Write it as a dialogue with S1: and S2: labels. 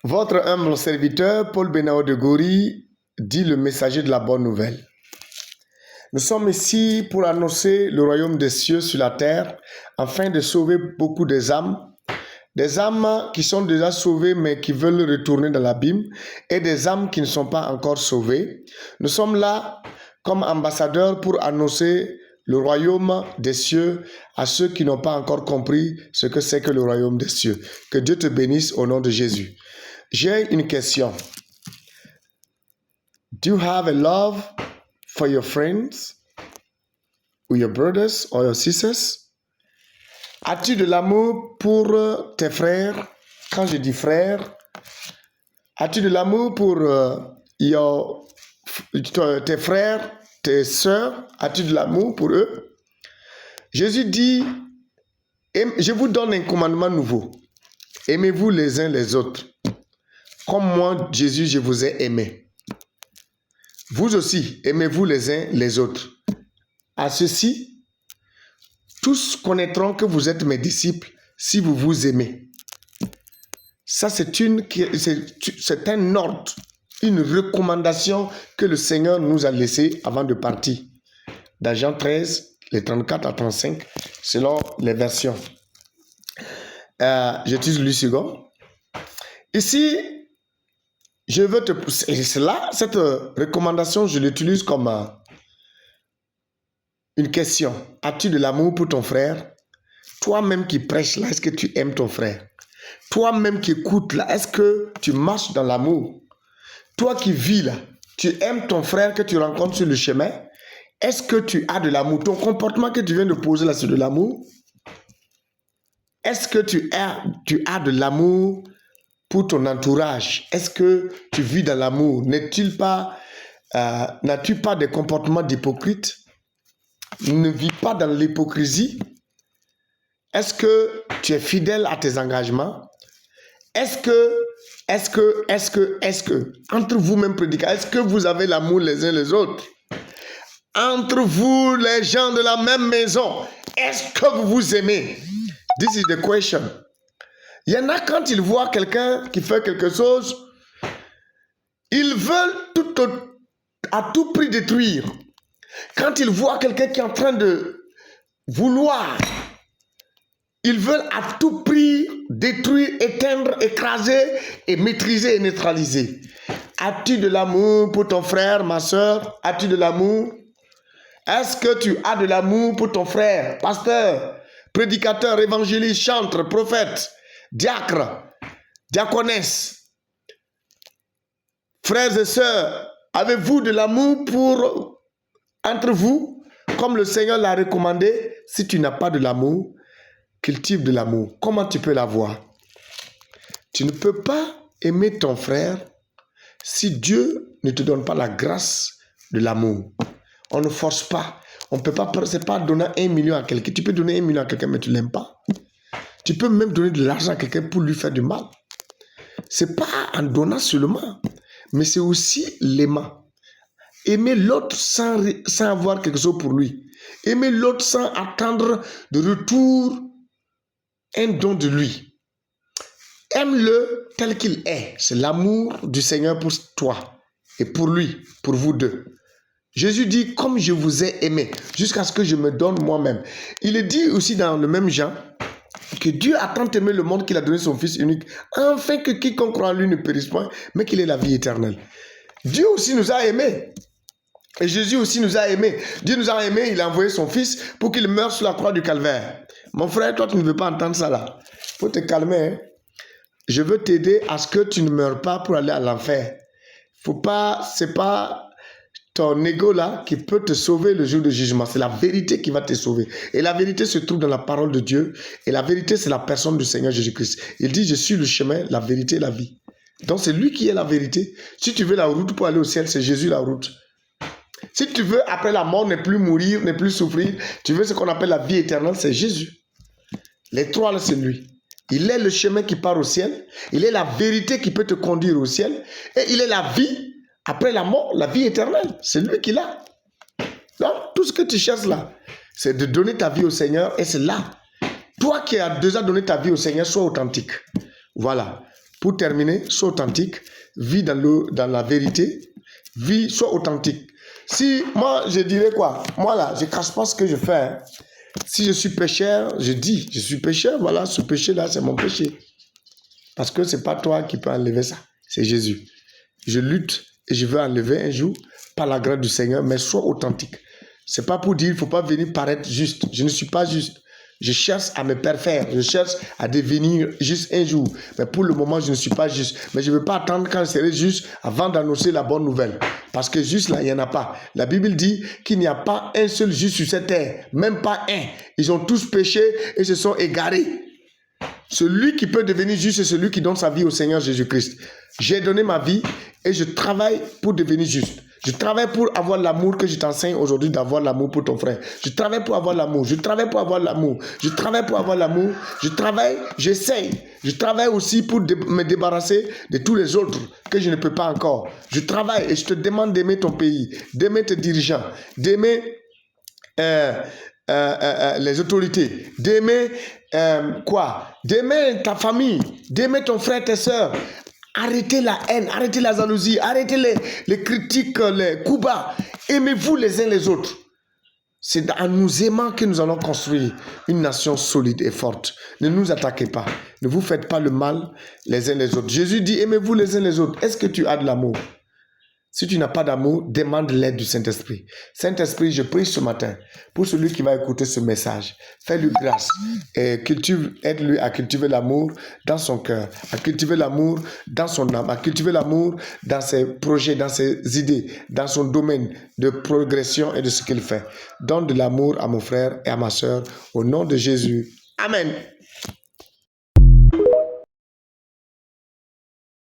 S1: Votre humble serviteur, Paul Bénao de Gori, dit le messager de la bonne nouvelle. Nous sommes ici pour annoncer le royaume des cieux sur la terre, afin de sauver beaucoup des âmes qui sont déjà sauvées mais qui veulent retourner dans l'abîme, et des âmes qui ne sont pas encore sauvées. Nous sommes là comme ambassadeurs pour annoncer le royaume des cieux à ceux qui n'ont pas encore compris ce que c'est que le royaume des cieux. Que Dieu te bénisse au nom de Jésus. J'ai une question. Do you have a love for your friends or your brothers or your sisters? As-tu de l'amour pour tes frères? Quand je dis frères, as-tu de l'amour pour tes frères, tes sœurs? As-tu de l'amour pour eux? Jésus dit, je vous donne un commandement nouveau. Aimez-vous les uns les autres. Comme moi, Jésus, je vous ai aimé. Vous aussi, aimez-vous les uns les autres. À ceci, tous connaîtront que vous êtes mes disciples si vous vous aimez. Ça, c'est un ordre, une recommandation que le Seigneur nous a laissée avant de partir. Dans Jean 13, les 34 à 35, selon les versions. J'utilise le second. Ici, je veux te pousser. Et cela, cette recommandation, je l'utilise comme une question. As-tu de l'amour pour ton frère? Toi-même qui prêches là, est-ce que tu aimes ton frère? Toi-même qui écoutes là, est-ce que tu marches dans l'amour? Toi qui vis là, tu aimes ton frère que tu rencontres sur le chemin? Est-ce que tu as de l'amour? Ton comportement que tu viens de poser là, c'est de l'amour? Est-ce que tu as de l'amour pour ton entourage? Est-ce que tu vis dans l'amour? N'as-tu pas des comportements d'hypocrite? Ne vis pas dans l'hypocrisie? Est-ce que tu es fidèle à tes engagements? Est-ce que, entre vous-même prédicateurs, est-ce que vous avez l'amour les uns les autres? Entre vous, les gens de la même maison, est-ce que vous vous aimez? This is the question. Il y en a quand ils voient quelqu'un qui fait quelque chose, ils veulent à tout prix détruire. Quand ils voient quelqu'un qui est en train de vouloir, ils veulent à tout prix détruire, éteindre, écraser et maîtriser et neutraliser. As-tu de l'amour pour ton frère, ma soeur? As-tu de l'amour? Est-ce que tu as de l'amour pour ton frère, pasteur, prédicateur, évangéliste, chantre, prophète, diacre, diaconesse? Frères et sœurs, avez-vous de l'amour entre vous? Comme le Seigneur l'a recommandé, si tu n'as pas de l'amour, cultive de l'amour. Comment tu peux l'avoir? Tu ne peux pas aimer ton frère si Dieu ne te donne pas la grâce de l'amour. On ne force pas. On peut pas, c'est pas donner 1 million à quelqu'un. Tu peux donner 1 million à quelqu'un, mais tu ne l'aimes pas. Tu peux même donner de l'argent à quelqu'un pour lui faire du mal. C'est pas en donnant seulement, mais c'est aussi l'aimant. Aimer l'autre sans avoir quelque chose pour lui. Aimer l'autre sans attendre de retour un don de lui. Aime-le tel qu'il est. C'est l'amour du Seigneur pour toi et pour lui, pour vous deux. Jésus dit, comme je vous ai aimé, jusqu'à ce que je me donne moi-même. Il est dit aussi dans le même Jean, que Dieu a tant aimé le monde qu'il a donné son Fils unique, afin que quiconque croit en lui ne périsse point, mais qu'il ait la vie éternelle. Dieu aussi nous a aimés. Et Jésus aussi nous a aimés. Dieu nous a aimés, il a envoyé son Fils pour qu'il meure sur la croix du calvaire. Mon frère, toi, tu ne veux pas entendre ça là. Il faut te calmer. Hein? Je veux t'aider à ce que tu ne meurs pas pour aller à l'enfer. C'est pas ton ego là qui peut te sauver le jour du jugement. C'est la vérité qui va te sauver. Et la vérité se trouve dans la parole de Dieu. Et la vérité, c'est la personne du Seigneur Jésus-Christ. Il dit, je suis le chemin, la vérité et la vie. Donc, c'est lui qui est la vérité. Si tu veux la route pour aller au ciel, c'est Jésus la route. Si tu veux, après la mort, ne plus mourir, ne plus souffrir, tu veux ce qu'on appelle la vie éternelle, c'est Jésus. Les trois, là, c'est lui. Il est le chemin qui part au ciel. Il est la vérité qui peut te conduire au ciel. Et il est la vie, après la mort, la vie éternelle. C'est lui qui l'a. Donc, tout ce que tu cherches là, c'est de donner ta vie au Seigneur. Et c'est là. Toi qui as déjà donné ta vie au Seigneur, sois authentique. Voilà. Pour terminer, sois authentique, vis dans la vérité, sois authentique. Si moi, je dirais quoi? Moi là, je ne cache pas ce que je fais. Hein. Si je suis pécheur, je dis, je suis pécheur, voilà, ce péché-là, c'est mon péché. Parce que ce n'est pas toi qui peux enlever ça, c'est Jésus. Je lutte et je veux enlever un jour par la grâce du Seigneur, mais sois authentique. Ce n'est pas pour dire, il ne faut pas venir paraître juste. Je ne suis pas juste. Je cherche à me parfaire, je cherche à devenir juste un jour. Mais pour le moment, je ne suis pas juste. Mais je ne veux pas attendre quand je serai juste avant d'annoncer la bonne nouvelle. Parce que juste là, il n'y en a pas. La Bible dit qu'il n'y a pas un seul juste sur cette terre. Même pas un. Ils ont tous péché et se sont égarés. Celui qui peut devenir juste, c'est celui qui donne sa vie au Seigneur Jésus-Christ. J'ai donné ma vie et je travaille pour devenir juste. Je travaille pour avoir l'amour que je t'enseigne aujourd'hui d'avoir l'amour pour ton frère. Je travaille pour avoir l'amour. Je travaille pour avoir l'amour. Je travaille pour avoir l'amour. Je travaille, j'essaye. Je travaille aussi pour me débarrasser de tous les autres que je ne peux pas encore. Je travaille et je te demande d'aimer ton pays, d'aimer tes dirigeants, d'aimer les autorités, d'aimer d'aimer ta famille, d'aimer ton frère, tes soeurs. Arrêtez la haine, arrêtez la jalousie, arrêtez les critiques, les coups bas. Aimez-vous les uns les autres. C'est en nous aimant que nous allons construire une nation solide et forte. Ne nous attaquez pas. Ne vous faites pas le mal les uns les autres. Jésus dit, aimez-vous les uns les autres. Est-ce que tu as de l'amour? Si tu n'as pas d'amour, demande l'aide du Saint-Esprit. Saint-Esprit, je prie ce matin pour celui qui va écouter ce message. Fais-lui grâce et aide-lui à cultiver l'amour dans son cœur, à cultiver l'amour dans son âme, à cultiver l'amour dans ses projets, dans ses idées, dans son domaine de progression et de ce qu'il fait. Donne de l'amour à mon frère et à ma soeur au nom de Jésus. Amen.